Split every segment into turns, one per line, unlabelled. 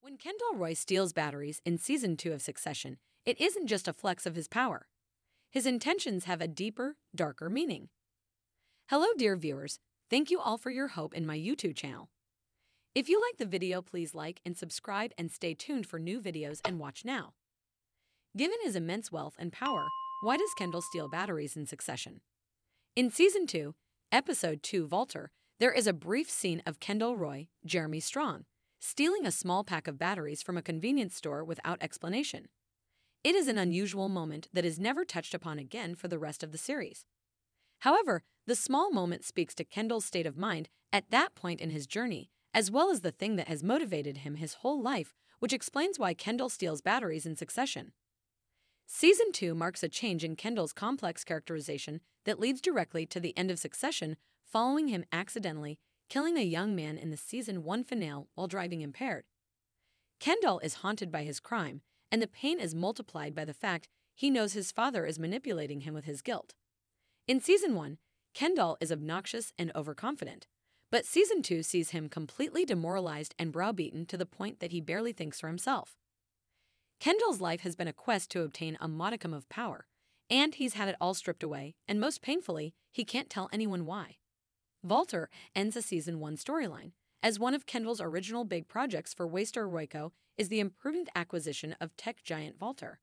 When Kendall Roy steals batteries in Season 2 of Succession, it isn't just a flex of his power. His intentions have a deeper, darker meaning. Hello, dear viewers. Thank you all for your hope in my YouTube channel. If you like the video, please like and subscribe and stay tuned for new videos and watch now. Given his immense wealth and power, why does Kendall steal batteries in Succession? In Season 2, Episode 2, Walter, there is a brief scene of Kendall Roy, Jeremy Strong, stealing a small pack of batteries from a convenience store without explanation. It is an unusual moment that is never touched upon again for the rest of the series. However, the small moment speaks to Kendall's state of mind at that point in his journey, as well as the thing that has motivated him his whole life, which explains why Kendall steals batteries in Succession. Season 2 marks a change in Kendall's complex characterization that leads directly to the end of Succession, following him accidentally killing a young man in the Season 1 finale while driving impaired. Kendall is haunted by his crime, and the pain is multiplied by the fact he knows his father is manipulating him with his guilt. In Season 1, Kendall is obnoxious and overconfident, but Season 2 sees him completely demoralized and browbeaten to the point that he barely thinks for himself. Kendall's life has been a quest to obtain a modicum of power, and he's had it all stripped away, and most painfully, he can't tell anyone why. Walter ends a Season 1 storyline, as one of Kendall's original big projects for Waystar Royco is the imprudent acquisition of tech giant Walter.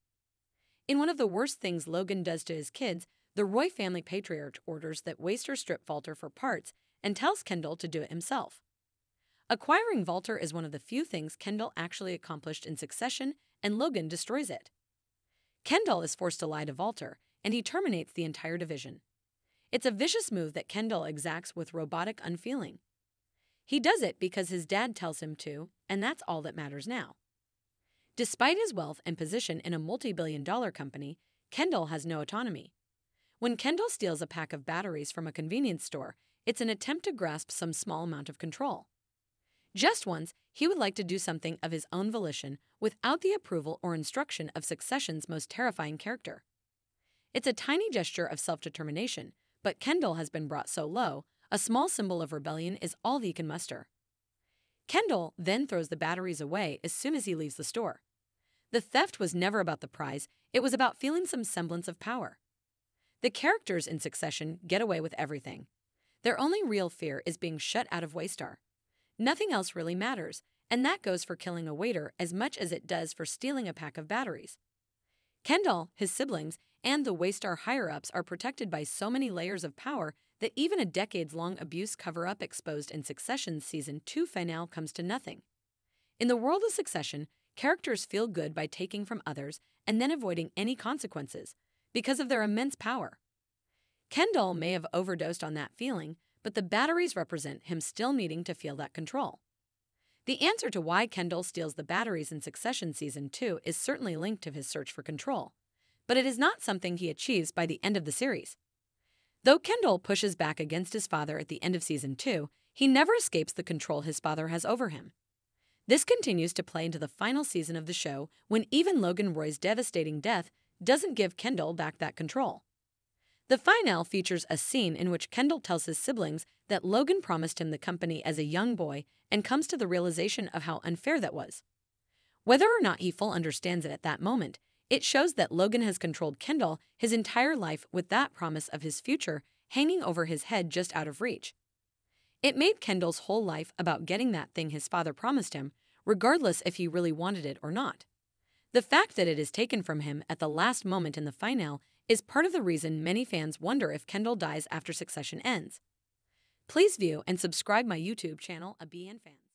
In one of the worst things Logan does to his kids, the Roy family patriarch orders that Waystar strip Walter for parts and tells Kendall to do it himself. Acquiring Walter is one of the few things Kendall actually accomplished in Succession, and Logan destroys it. Kendall is forced to lie to Walter, and he terminates the entire division. It's a vicious move that Kendall exacts with robotic unfeeling. He does it because his dad tells him to, and that's all that matters now. Despite his wealth and position in a multi-billion-dollar company, Kendall has no autonomy. When Kendall steals a pack of batteries from a convenience store, it's an attempt to grasp some small amount of control. Just once, he would like to do something of his own volition without the approval or instruction of Succession's most terrifying character. It's a tiny gesture of self-determination, but Kendall has been brought so low, a small symbol of rebellion is all he can muster. Kendall then throws the batteries away as soon as he leaves the store. The theft was never about the prize, it was about feeling some semblance of power. The characters in Succession get away with everything. Their only real fear is being shut out of Waystar. Nothing else really matters, and that goes for killing a waiter as much as it does for stealing a pack of batteries. Kendall, his siblings, and the Waystar higher-ups are protected by so many layers of power that even a decades-long abuse cover-up exposed in Succession's Season 2 finale comes to nothing. In the world of Succession, characters feel good by taking from others and then avoiding any consequences because of their immense power. Kendall may have overdosed on that feeling, but the batteries represent him still needing to feel that control. The answer to why Kendall steals the batteries in Succession Season 2 is certainly linked to his search for control, but it is not something he achieves by the end of the series. Though Kendall pushes back against his father at the end of Season 2, he never escapes the control his father has over him. This continues to play into the final season of the show when even Logan Roy's devastating death doesn't give Kendall back that control. The finale features a scene in which Kendall tells his siblings that Logan promised him the company as a young boy and comes to the realization of how unfair that was. Whether or not he fully understands it at that moment, it shows that Logan has controlled Kendall his entire life with that promise of his future hanging over his head just out of reach. It made Kendall's whole life about getting that thing his father promised him, regardless if he really wanted it or not. The fact that it is taken from him at the last moment in the finale is part of the reason many fans wonder if Kendall dies after Succession ends. Please view and subscribe my YouTube channel, a BN fan.